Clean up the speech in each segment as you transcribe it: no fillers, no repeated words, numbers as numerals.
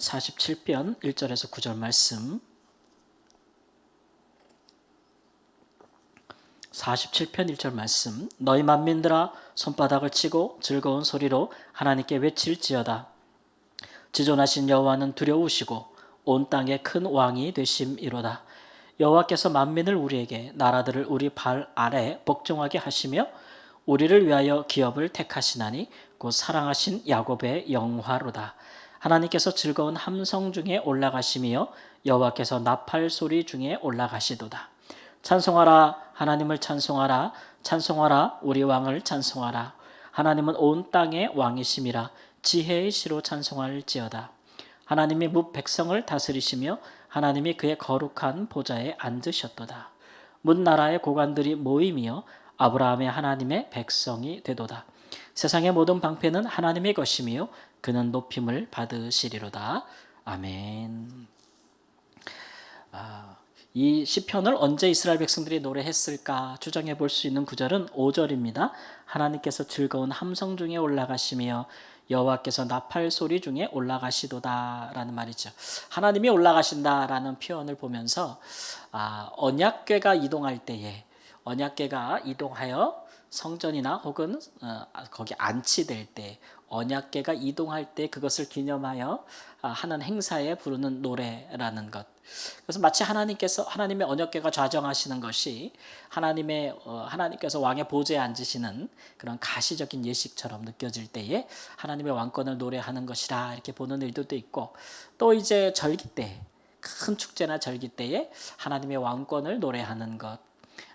47편 1절에서 9절 말씀. 47편 1절 말씀. 너희 만민들아 손바닥을 치고 즐거운 소리로 하나님께 외칠지어다. 지존하신 여호와는 두려우시고 온 땅에 큰 왕이 되심이로다. 여호와께서 만민을 우리에게 나라들을 우리 발 아래 복종하게 하시며 우리를 위하여 기업을 택하시나니 곧 사랑하신 야곱의 영화로다. 하나님께서 즐거운 함성 중에 올라가시며 여호와께서 나팔 소리 중에 올라가시도다. 찬송하라, 하나님을 찬송하라, 찬송하라, 우리 왕을 찬송하라. 하나님은 온 땅의 왕이심이라. 지혜의 시로 찬송할지어다. 하나님이 뭇 백성을 다스리시며 하나님이 그의 거룩한 보좌에 앉으셨도다. 문 나라의 고관들이 모이며 아브라함의 하나님의 백성이 되도다. 세상의 모든 방패는 하나님의 것이며 그는 높임을 받으시리로다. 아멘. 이 시편을 언제 이스라엘 백성들이 노래했을까 추정해 볼 수 있는 구절은 5절입니다. 하나님께서 즐거운 함성 중에 올라가시며 여호와께서 나팔 소리 중에 올라가시도다라는 말이죠. 하나님이 올라가신다라는 표현을 보면서 언약궤가 이동할 때에 언약궤가 이동하여 성전이나 혹은 거기 안치될 때 언약궤가 이동할 때 그것을 기념하여 하는 행사에 부르는 노래라는 것. 그래서 마치 하나님의 언약궤가 좌정하시는 것이 하나님께서 왕의 보좌에 앉으시는 그런 가시적인 예식처럼 느껴질 때에 하나님의 왕권을 노래하는 것이라 이렇게 보는 일들도 있고, 또 이제 절기 때, 큰 축제나 절기 때에 하나님의 왕권을 노래하는 것.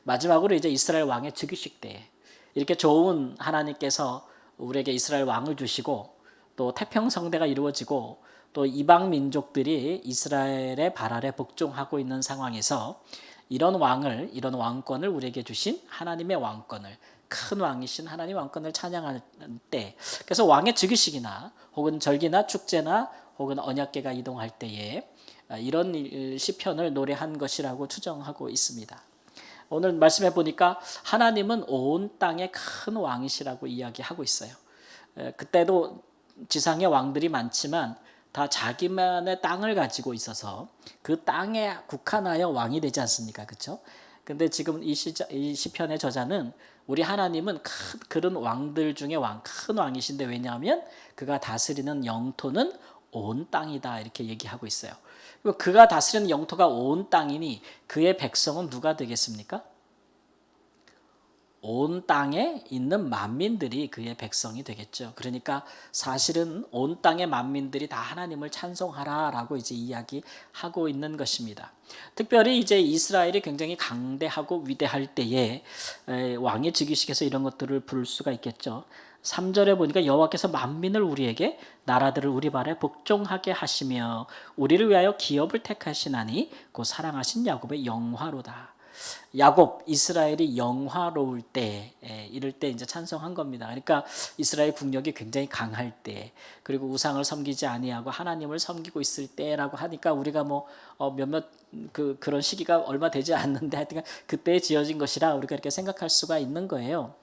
마지막으로 이제 이스라엘 왕의 즉위식 때에 이렇게 좋은 하나님께서 우리에게 이스라엘 왕을 주시고 또 태평성대가 이루어지고 또 이방 민족들이 이스라엘의 발 아래 복종하고 있는 상황에서 이런 왕권을 우리에게 주신 하나님의 왕권을, 큰 왕이신 하나님의 왕권을 찬양할 때, 그래서 왕의 즉위식이나 혹은 절기나 축제나 혹은 언약궤가 이동할 때에 이런 시편을 노래한 것이라고 추정하고 있습니다. 오늘 말씀해 보니까 하나님은 온 땅의 큰 왕이시라고 이야기하고 있어요. 그때도 지상의 왕들이 많지만 다 자기만의 땅을 가지고 있어서 그 땅에 국한하여 왕이 되지 않습니까? 그렇죠? 근데 지금 이 시편의 저자는 우리 하나님은 그런 왕들 중에 큰 왕이신데, 왜냐하면 그가 다스리는 영토는 온 땅이다 이렇게 얘기하고 있어요. 그가 다스리는 영토가 온 땅이니 그의 백성은 누가 되겠습니까? 온 땅에 있는 만민들이 그의 백성이 되겠죠. 그러니까 사실은 온 땅의 만민들이 다 하나님을 찬송하라라고 이제 이야기하고 있는 것입니다. 특별히 이제 이스라엘이 굉장히 강대하고 위대할 때에 왕의 즉위식에서 이런 것들을 부를 수가 있겠죠. 3절에 보니까 여호와께서 만민을 우리에게 나라들을 우리 발에 복종하게 하시며 우리를 위하여 기업을 택하시나니 곧 사랑하신 야곱의 영화로다. 야곱, 이스라엘이 영화로울 때, 이럴 때 이제 찬송한 겁니다. 그러니까 이스라엘 국력이 굉장히 강할 때, 그리고 우상을 섬기지 아니하고 하나님을 섬기고 있을 때라고 하니까 우리가 그런 시기가 얼마 되지 않는데 하여튼 그때 지어진 것이라 우리가 이렇게 생각할 수가 있는 거예요.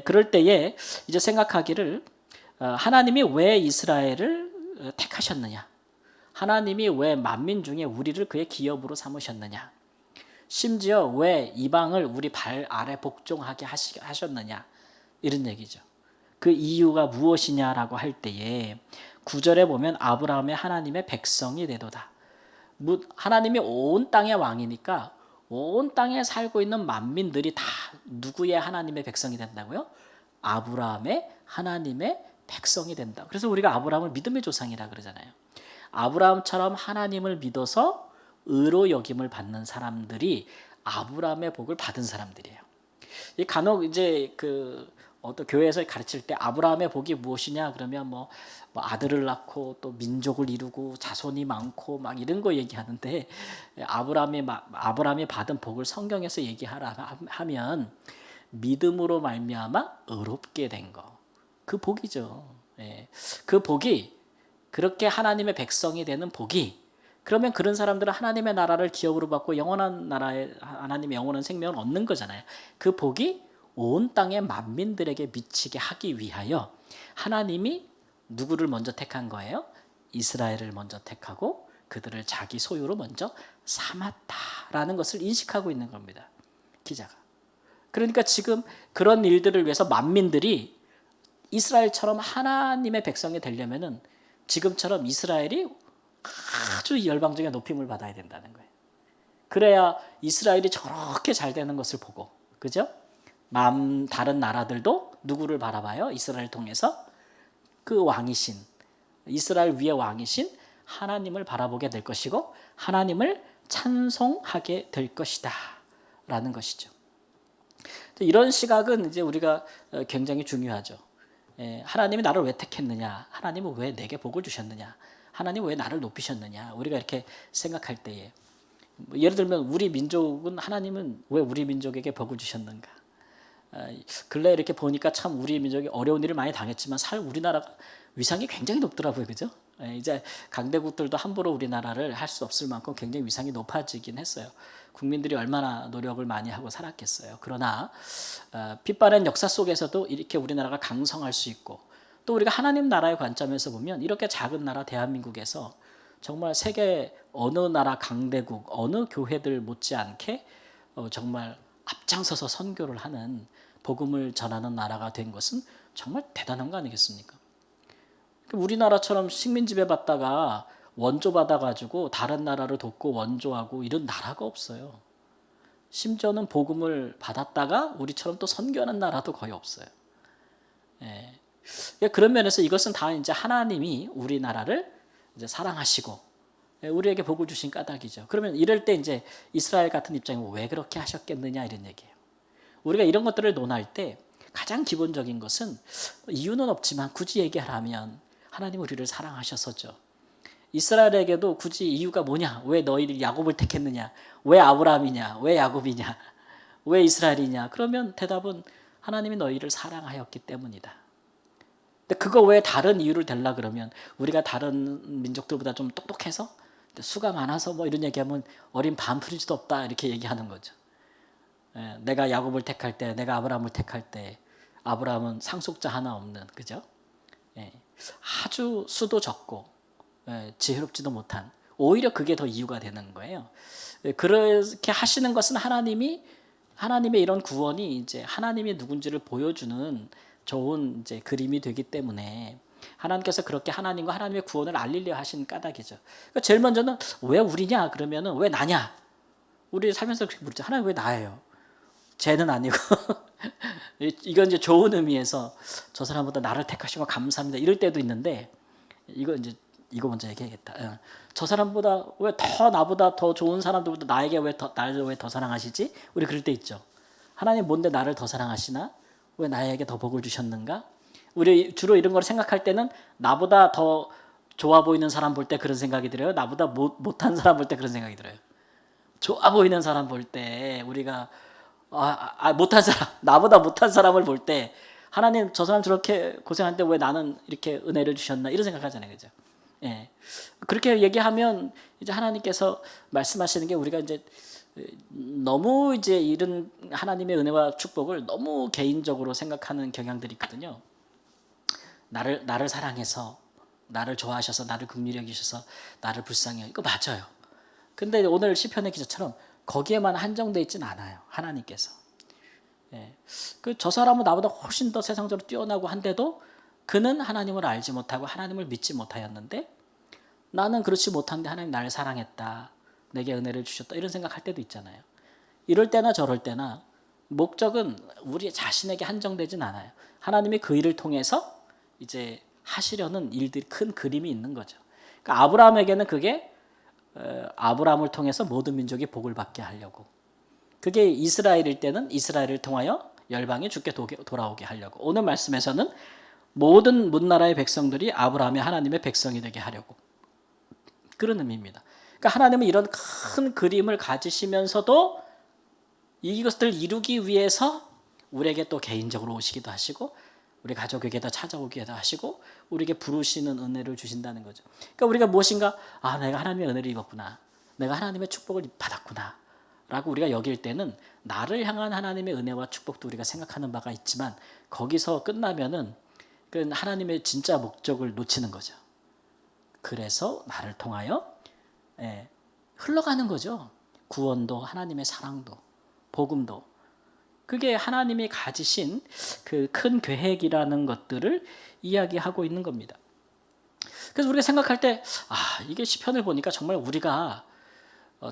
그럴 때에 이제 생각하기를, 하나님이 왜 이스라엘을 택하셨느냐? 하나님이 왜 만민 중에 우리를 그의 기업으로 삼으셨느냐? 심지어 왜 이방을 우리 발 아래 복종하게 하셨느냐, 이런 얘기죠. 그 이유가 무엇이냐라고 할 때에 9절에 보면 아브라함의 하나님의 백성이 되도다. 하나님이 온 땅의 왕이니까 온 땅에 살고 있는 만민들이 다 누구의 하나님의 백성이 된다고요? 아브라함의 하나님의 백성이 된다. 그래서 우리가 아브라함을 믿음의 조상이라 그러잖아요. 아브라함처럼 하나님을 믿어서 의로 여김을 받는 사람들이 아브라함의 복을 받은 사람들이에요. 간혹 이제 어떤 교회에서 가르칠 때 아브라함의 복이 무엇이냐 그러면 뭐 아들을 낳고 또 민족을 이루고 자손이 많고 막 이런 거 얘기하는데, 아브라함이 받은 복을 성경에서 얘기하라 하면 믿음으로 말미암아 의롭게 된 거, 그 복이죠. 그 복이, 그렇게 하나님의 백성이 되는 복이, 그러면 그런 사람들은 하나님의 나라를 기업으로 받고 영원한 나라에 하나님의 영원한 생명을 얻는 거잖아요. 그 복이 온 땅의 만민들에게 미치게 하기 위하여 하나님이 누구를 먼저 택한 거예요? 이스라엘을 먼저 택하고 그들을 자기 소유로 먼저 삼았다라는 것을 인식하고 있는 겁니다. 기자가. 그러니까 지금 그런 일들을 위해서 만민들이 이스라엘처럼 하나님의 백성이 되려면은 지금처럼 이스라엘이 아주 열방중에 높임을 받아야 된다는 거예요. 그래야 이스라엘이 저렇게 잘 되는 것을 보고, 그죠? 다른 나라들도 누구를 바라봐요? 이스라엘을 통해서 그 왕이신, 이스라엘 위의 왕이신 하나님을 바라보게 될 것이고 하나님을 찬송하게 될 것이다 라는 것이죠. 이런 시각은 이제 우리가 굉장히 중요하죠. 하나님이 나를 왜 택했느냐, 하나님은 왜 내게 복을 주셨느냐, 하나님은 왜 나를 높이셨느냐, 우리가 이렇게 생각할 때에 예를 들면 우리 민족은 하나님은 왜 우리 민족에게 복을 주셨는가. 근래 이렇게 보니까 참 우리 민족이 어려운 일을 많이 당했지만 우리나라가 위상이 굉장히 높더라고요. 그죠? 이제 강대국들도 함부로 우리나라를 할 수 없을 만큼 굉장히 위상이 높아지긴 했어요. 국민들이 얼마나 노력을 많이 하고 살았겠어요. 그러나 빛바랜 역사 속에서도 이렇게 우리나라가 강성할 수 있고 또 우리가 하나님 나라의 관점에서 보면 이렇게 작은 나라 대한민국에서 정말 세계 어느 나라 강대국 어느 교회들 못지않게 정말 앞장서서 선교를 하는 복음을 전하는 나라가 된 것은 정말 대단한 거 아니겠습니까? 우리나라처럼 식민 지배 받다가 원조 받아가지고 다른 나라를 돕고 원조하고 이런 나라가 없어요. 심지어는 복음을 받았다가 우리처럼 또 선교하는 나라도 거의 없어요. 그런 면에서 이것은 다 이제 하나님이 우리나라를 이제 사랑하시고 우리에게 복을 주신 까닭이죠. 그러면 이럴 때 이제 이스라엘 같은 입장이 왜 그렇게 하셨겠느냐 이런 얘기예요. 우리가 이런 것들을 논할 때 가장 기본적인 것은 이유는 없지만 굳이 얘기하라면 하나님 우리를 사랑하셔서죠. 이스라엘에게도 굳이 이유가 뭐냐? 왜 너희를 야곱을 택했느냐? 왜 아브라함이냐? 왜 야곱이냐? 왜 이스라엘이냐? 그러면 대답은 하나님이 너희를 사랑하였기 때문이다. 근데 그거 왜 다른 이유를 대려 그러면 우리가 다른 민족들보다 좀 똑똑해서 수가 많아서 뭐 이런 얘기하면 어린 반풀이지도 없다 이렇게 얘기하는 거죠. 내가 야곱을 택할 때, 내가 아브라함을 택할 때 아브라함은 상속자 하나 없는, 그죠? 아주 수도 적고 지혜롭지도 못한, 오히려 그게 더 이유가 되는 거예요. 그렇게 하시는 것은 하나님의 이런 구원이 이제 하나님이 누군지를 보여주는 좋은 이제 그림이 되기 때문에 하나님께서 그렇게 하나님과 하나님의 구원을 알리려 하신 까닭이죠. 그러니까 제일 먼저는 왜 우리냐 그러면은 왜 나냐? 우리 살면서 그렇게 묻죠. 하나님 왜 나예요? 쟤는 아니고 이건 이제 좋은 의미에서 저 사람보다 나를 택하신 거 감사합니다. 이럴 때도 있는데 이거 먼저 얘기하겠다. 저 사람보다 왜 나보다 더 좋은 사람들보다 나를 왜 더 사랑하시지? 우리 그럴 때 있죠. 하나님 뭔데 나를 더 사랑하시나? 왜 나에게 더 복을 주셨는가? 우리 주로 이런 걸 생각할 때는 나보다 더 좋아 보이는 사람 볼 때 그런 생각이 들어요. 나보다 못한 사람 볼 때 그런 생각이 들어요. 좋아 보이는 사람 볼 때 우리가 못한 사람, 나보다 못한 사람을 볼 때 하나님 저 사람 저렇게 고생하는데 왜 나는 이렇게 은혜를 주셨나 이런 생각하잖아요, 그죠? 그렇게 얘기하면 이제 하나님께서 말씀하시는 게 우리가 이제 너무 이제 이런 하나님의 은혜와 축복을 너무 개인적으로 생각하는 경향들이 있거든요. 나를 사랑해서, 나를 좋아하셔서, 나를 긍휼히 여기셔서, 나를 불쌍히 이거 맞아요. 근데 오늘 시편의 기자처럼 거기에만 한정되어 있지는 않아요. 하나님께서. 저 사람은 나보다 훨씬 더 세상적으로 뛰어나고 한데도 그는 하나님을 알지 못하고 하나님을 믿지 못하였는데 나는 그렇지 못한데 하나님 나를 사랑했다. 내게 은혜를 주셨다. 이런 생각할 때도 있잖아요. 이럴 때나 저럴 때나 목적은 우리 자신에게 한정되진 않아요. 하나님이 그 일을 통해서 이제 하시려는 일들이 큰 그림이 있는 거죠. 그러니까 아브라함에게는 그게 아브라함을 통해서 모든 민족이 복을 받게 하려고. 그게 이스라엘일 때는 이스라엘을 통하여 열방이 주께 돌아오게 하려고. 오늘 말씀에서는 모든 문나라의 백성들이 아브라함의 하나님의 백성이 되게 하려고. 그런 의미입니다. 그러니까 하나님은 이런 큰 그림을 가지시면서도 이것들을 이루기 위해서 우리에게 또 개인적으로 오시기도 하시고 우리 가족에게도 찾아오기도 하시고 우리에게 부르시는 은혜를 주신다는 거죠. 그러니까 우리가 무엇인가 내가 하나님의 은혜를 입었구나. 내가 하나님의 축복을 받았구나. 라고 우리가 여길 때는 나를 향한 하나님의 은혜와 축복도 우리가 생각하는 바가 있지만 거기서 끝나면은 그 하나님의 진짜 목적을 놓치는 거죠. 그래서 나를 통하여 흘러가는 거죠. 구원도 하나님의 사랑도 복음도. 그게 하나님이 가지신 그 큰 계획이라는 것들을 이야기하고 있는 겁니다. 그래서 우리가 생각할 때 이게 시편을 보니까 정말 우리가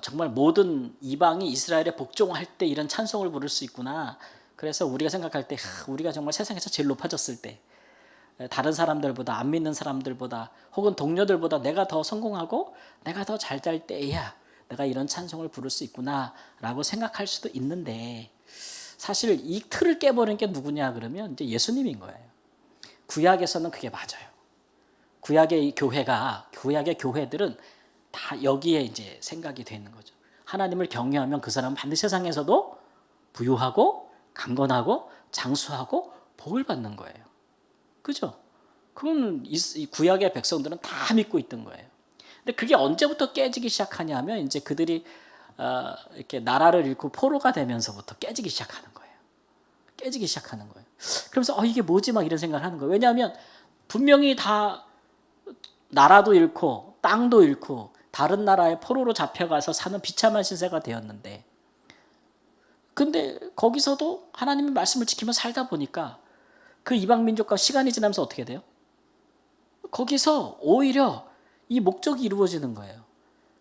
정말 모든 이방이 이스라엘에 복종할 때 이런 찬송을 부를 수 있구나. 그래서 우리가 생각할 때 우리가 정말 세상에서 제일 높아졌을 때 다른 사람들보다 안 믿는 사람들보다 혹은 동료들보다 내가 더 성공하고 내가 더 잘 될 때야 내가 이런 찬송을 부를 수 있구나라고 생각할 수도 있는데 사실 이 틀을 깨버린 게 누구냐 그러면 이제 예수님인 거예요. 구약에서는 그게 맞아요. 구약의 교회들은 다 여기에 이제 생각이 돼 있는 거죠. 하나님을 경외하면 그 사람은 반드시 세상에서도 부유하고 강건하고 장수하고 복을 받는 거예요. 그죠? 그건 이 구약의 백성들은 다 믿고 있던 거예요. 근데 그게 언제부터 깨지기 시작하냐면 이제 그들이 이렇게 나라를 잃고 포로가 되면서부터 깨지기 시작하는 거예요. 깨지기 시작하는 거예요. 그러면서 이게 뭐지 막 이런 생각을 하는 거예요. 왜냐하면 분명히 다 나라도 잃고 땅도 잃고 다른 나라에 포로로 잡혀가서 사는 비참한 신세가 되었는데 근데 거기서도 하나님의 말씀을 지키며 살다 보니까 그 이방 민족과 시간이 지나면서 어떻게 돼요? 거기서 오히려 이 목적이 이루어지는 거예요.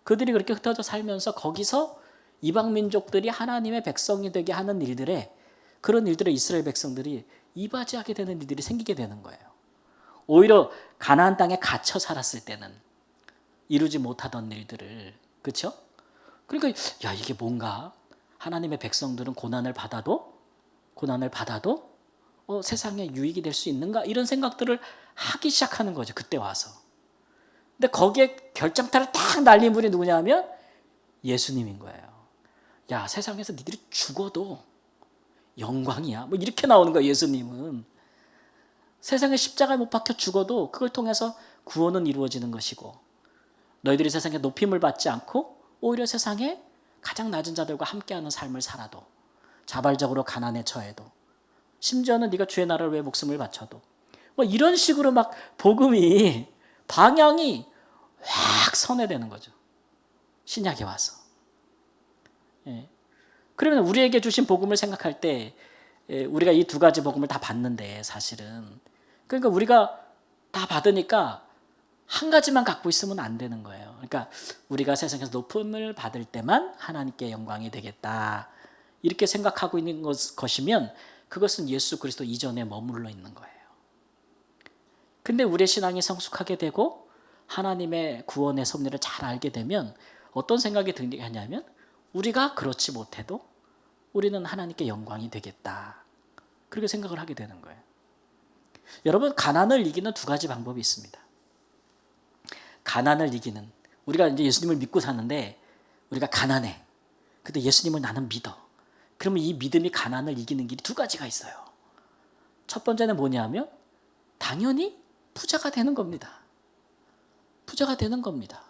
그들이 그렇게 흩어져 살면서 거기서 이방 민족들이 하나님의 백성이 되게 하는 일들에 그런 일들에 이스라엘 백성들이 이바지하게 되는 일들이 생기게 되는 거예요. 오히려 가나안 땅에 갇혀 살았을 때는 이루지 못하던 일들을 그렇죠? 그러니까 이게 뭔가 하나님의 백성들은 고난을 받아도 세상에 유익이 될 수 있는가 이런 생각들을 하기 시작하는 거죠. 그때 와서. 근데 거기에 결정타를 딱 날린 분이 누구냐 하면 예수님인 거예요. 세상에서 니들이 죽어도 영광이야. 뭐 이렇게 나오는 거예요. 예수님은. 세상에 십자가에 못 박혀 죽어도 그걸 통해서 구원은 이루어지는 것이고 너희들이 세상에 높임을 받지 않고 오히려 세상에 가장 낮은 자들과 함께하는 삶을 살아도 자발적으로 가난에 처해도 심지어는 네가 주의 나라를 위해 목숨을 바쳐도 뭐 이런 식으로 막 복음이 방향이 확 선회되는 거죠. 신약에 와서. 그러면 우리에게 주신 복음을 생각할 때 우리가 이 두 가지 복음을 다 받는데 사실은 그러니까 우리가 다 받으니까 한 가지만 갖고 있으면 안 되는 거예요. 그러니까 우리가 세상에서 높음을 받을 때만 하나님께 영광이 되겠다. 이렇게 생각하고 있는 것이면 그것은 예수 그리스도 이전에 머물러 있는 거예요. 근데 우리의 신앙이 성숙하게 되고 하나님의 구원의 섭리를 잘 알게 되면 어떤 생각이 드냐면 우리가 그렇지 못해도 우리는 하나님께 영광이 되겠다. 그렇게 생각을 하게 되는 거예요. 여러분 가난을 이기는 두 가지 방법이 있습니다. 가난을 이기는 우리가 이제 예수님을 믿고 사는데 우리가 가난해. 근데 예수님을 나는 믿어. 그러면 이 믿음이 가난을 이기는 길이 두 가지가 있어요. 첫 번째는 뭐냐면 당연히 부자가 되는 겁니다. 부자가 되는 겁니다.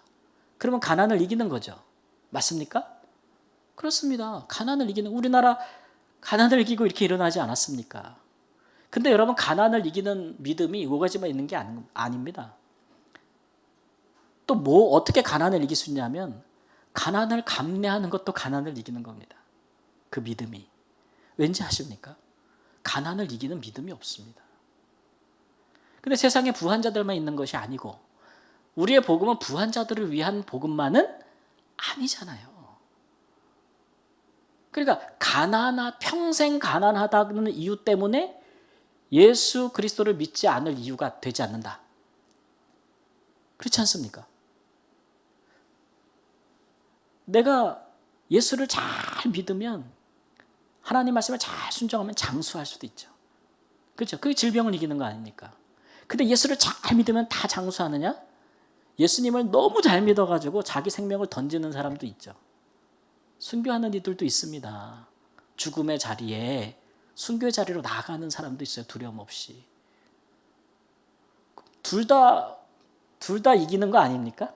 그러면 가난을 이기는 거죠. 맞습니까? 그렇습니다. 가난을 이기는 우리나라 가난을 이기고 이렇게 일어나지 않았습니까? 근데 여러분 가난을 이기는 믿음이 이 가지만 있는 게 아닙니다. 또 뭐 어떻게 가난을 이길 수 있냐면 가난을 감내하는 것도 가난을 이기는 겁니다. 그 믿음이. 왠지 아십니까? 가난을 이기는 믿음이 없습니다. 근데 세상에 부한 자들만 있는 것이 아니고 우리의 복음은 부한 자들을 위한 복음만은 아니잖아요. 그러니까 평생 가난하다는 이유 때문에 예수 그리스도를 믿지 않을 이유가 되지 않는다. 그렇지 않습니까? 내가 예수를 잘 믿으면 하나님 말씀을 잘 순종하면 장수할 수도 있죠. 그렇죠? 그게 질병을 이기는 거 아닙니까? 근데 예수를 잘 믿으면 다 장수하느냐? 예수님을 너무 잘 믿어가지고 자기 생명을 던지는 사람도 있죠. 순교하는 이들도 있습니다. 죽음의 자리에 순교의 자리로 나아가는 사람도 있어요. 두려움 없이. 둘 다 이기는 거 아닙니까?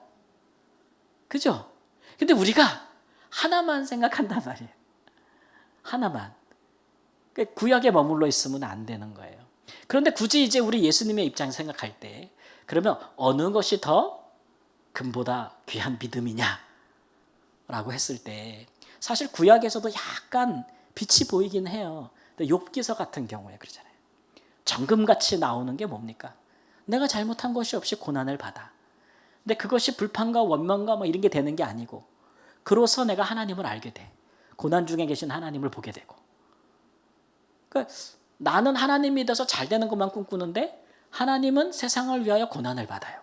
그죠? 근데 우리가 하나만 생각한단 말이에요. 하나만. 구약에 머물러 있으면 안 되는 거예요. 그런데 굳이 이제 우리 예수님의 입장에서 생각할 때 그러면 어느 것이 더 금보다 귀한 믿음이냐? 라고 했을 때 사실 구약에서도 약간 빛이 보이긴 해요. 근데 욥기서 같은 경우에 그러잖아요. 정금같이 나오는 게 뭡니까? 내가 잘못한 것이 없이 고난을 받아. 근데 그것이 불판과 원망과 뭐 이런 게 되는 게 아니고 그로서 내가 하나님을 알게 돼. 고난 중에 계신 하나님을 보게 되고. 그러니까 나는 하나님 믿어서 잘 되는 것만 꿈꾸는데 하나님은 세상을 위하여 고난을 받아요.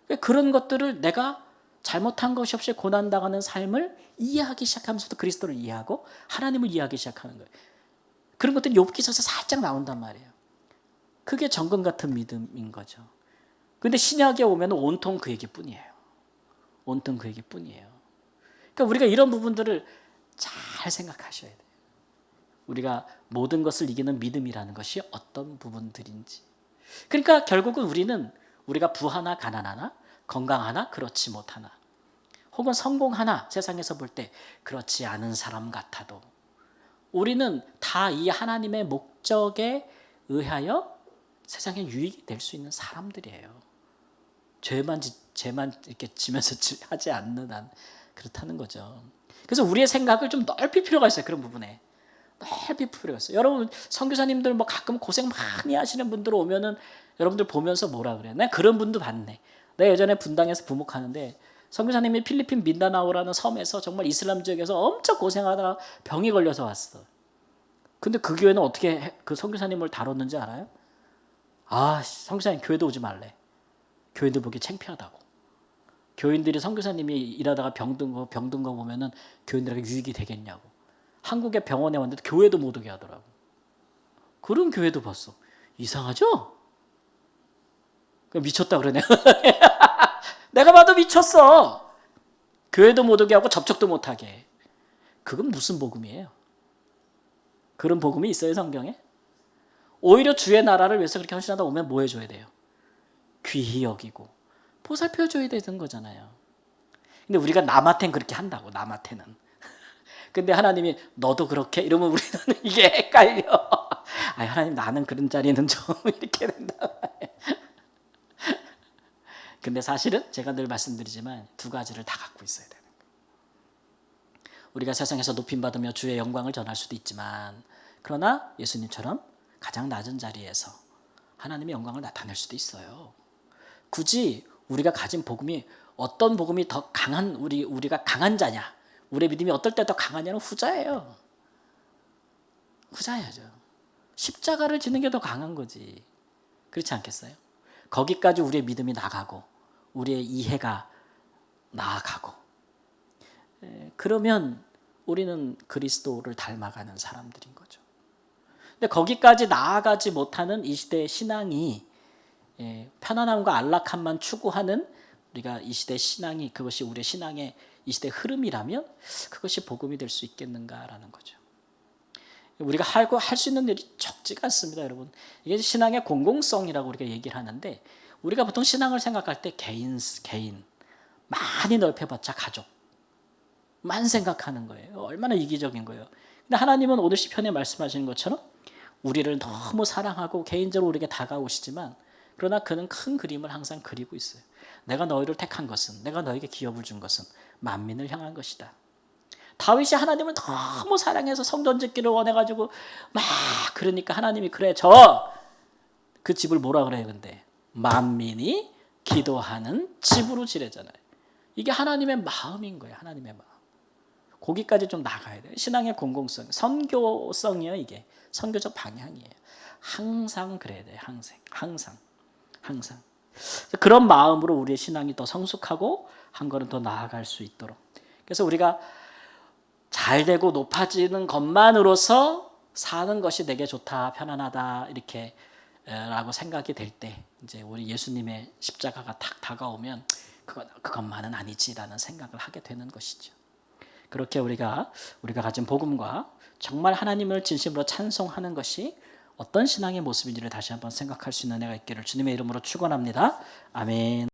그러니까 그런 것들을 내가 잘못한 것이 없이 고난당하는 삶을 이해하기 시작하면서도 그리스도를 이해하고 하나님을 이해하기 시작하는 거예요. 그런 것들이 욥기서에서 살짝 나온단 말이에요. 그게 정금 같은 믿음인 거죠. 그런데 신약에 오면 온통 그 얘기뿐이에요. 온통 그 얘기뿐이에요. 그러니까 우리가 이런 부분들을 잘 생각하셔야 돼요. 우리가 모든 것을 이기는 믿음이라는 것이 어떤 부분들인지. 그러니까 결국은 우리가 부하나 가난하나 건강하나 그렇지 못하나 혹은 성공하나 세상에서 볼 때 그렇지 않은 사람 같아도 우리는 다 이 하나님의 목적에 의하여 세상에 유익이 될 수 있는 사람들이에요. 죄만 이렇게 지면서 하지 않는 한 그렇다는 거죠. 그래서 우리의 생각을 좀 넓힐 필요가 있어요. 그런 부분에. 넓힐 필요가 있어요. 여러분 선교사님들 뭐 가끔 고생 많이 하시는 분들 오면은 여러분들 보면서 뭐라 그래요? 내가 그런 분도 봤네. 내가 예전에 분당에서 부목하는데 선교사님이 필리핀 민다나오라는 섬에서 정말 이슬람 지역에서 엄청 고생하다가 병이 걸려서 왔어. 근데 그 교회는 어떻게 그 선교사님을 다뤘는지 알아요? 아, 선교사님 교회도 오지 말래. 교인들 보기 창피하다고. 교인들이 선교사님이 일하다가 병든 거 보면은 교인들에게 유익이 되겠냐고. 한국에 병원에 왔는데 교회도 못 오게 하더라고. 그런 교회도 봤어. 이상하죠? 미쳤다 그러네. 내가 봐도 미쳤어. 교회도 못 오게 하고 접촉도 못 하게. 그건 무슨 복음이에요? 그런 복음이 있어요, 성경에? 오히려 주의 나라를 위해서 그렇게 헌신하다 오면 뭐 해줘야 돼요? 귀히 여기고 보살펴줘야 되는 거잖아요. 근데 우리가 남한테는 그렇게 한다고, 남한테는. 근데 하나님이 너도 그렇게 이러면 우리는 이게 헷갈려. 아, 하나님 나는 그런 자리는 좀 이렇게 된다. 근데 사실은 제가 늘 말씀드리지만 두 가지를 다 갖고 있어야 되는 거예요. 우리가 세상에서 높임받으며 주의 영광을 전할 수도 있지만 그러나 예수님처럼 가장 낮은 자리에서 하나님의 영광을 나타낼 수도 있어요. 굳이 우리가 가진 복음이 어떤 복음이 더 강한 우리가 강한 자냐, 우리의 믿음이 어떨 때 더 강하냐는 후자예요. 후자야죠. 십자가를 지는 게 더 강한 거지. 그렇지 않겠어요? 거기까지 우리의 믿음이 나가고 우리의 이해가 나아가고 그러면 우리는 그리스도를 닮아가는 사람들인 거죠. 근데 거기까지 나아가지 못하는 이 시대의 신앙이 편안함과 안락함만 추구하는 우리가 이 시대 신앙이 그것이 우리의 신앙의 이 시대 흐름이라면 그것이 복음이 될 수 있겠는가라는 거죠. 우리가 할 수 있는 일이 적지가 않습니다, 여러분. 이게 신앙의 공공성이라고 우리가 얘기를 하는데 우리가 보통 신앙을 생각할 때 개인 많이 넓혀봤자 가족만 생각하는 거예요. 얼마나 이기적인 거예요. 근데 하나님은 오늘 시편에 말씀하시는 것처럼 우리를 너무 사랑하고 개인적으로 우리에게 다가오시지만 그러나 그는 큰 그림을 항상 그리고 있어요. 내가 너희를 택한 것은, 내가 너에게 기업을 준 것은 만민을 향한 것이다. 다윗이 하나님을 너무 사랑해서 성전 짓기를 원해가지고 막 그러니까 하나님이 그래 그 집을 뭐라 그래요? 근데 만민이 기도하는 집으로 지내잖아요. 이게 하나님의 마음인 거예요. 하나님의 마음. 거기까지 좀 나가야 돼요. 신앙의 공공성, 선교성이에요. 이게 선교적 방향이에요. 항상 그래야 돼요. 항상. 그런 마음으로 우리의 신앙이 더 성숙하고 한 걸음 더 나아갈 수 있도록. 그래서 우리가 잘 되고 높아지는 것만으로서 사는 것이 내게 좋다, 편안하다 이렇게 라고 생각이 될 때 이제 우리 예수님의 십자가가 탁 다가오면 그것만은 아니지라는 생각을 하게 되는 것이죠. 그렇게 우리가 가진 복음과 정말 하나님을 진심으로 찬송하는 것이 어떤 신앙의 모습인지를 다시 한번 생각할 수 있는 은혜가 있기를 주님의 이름으로 축원합니다. 아멘.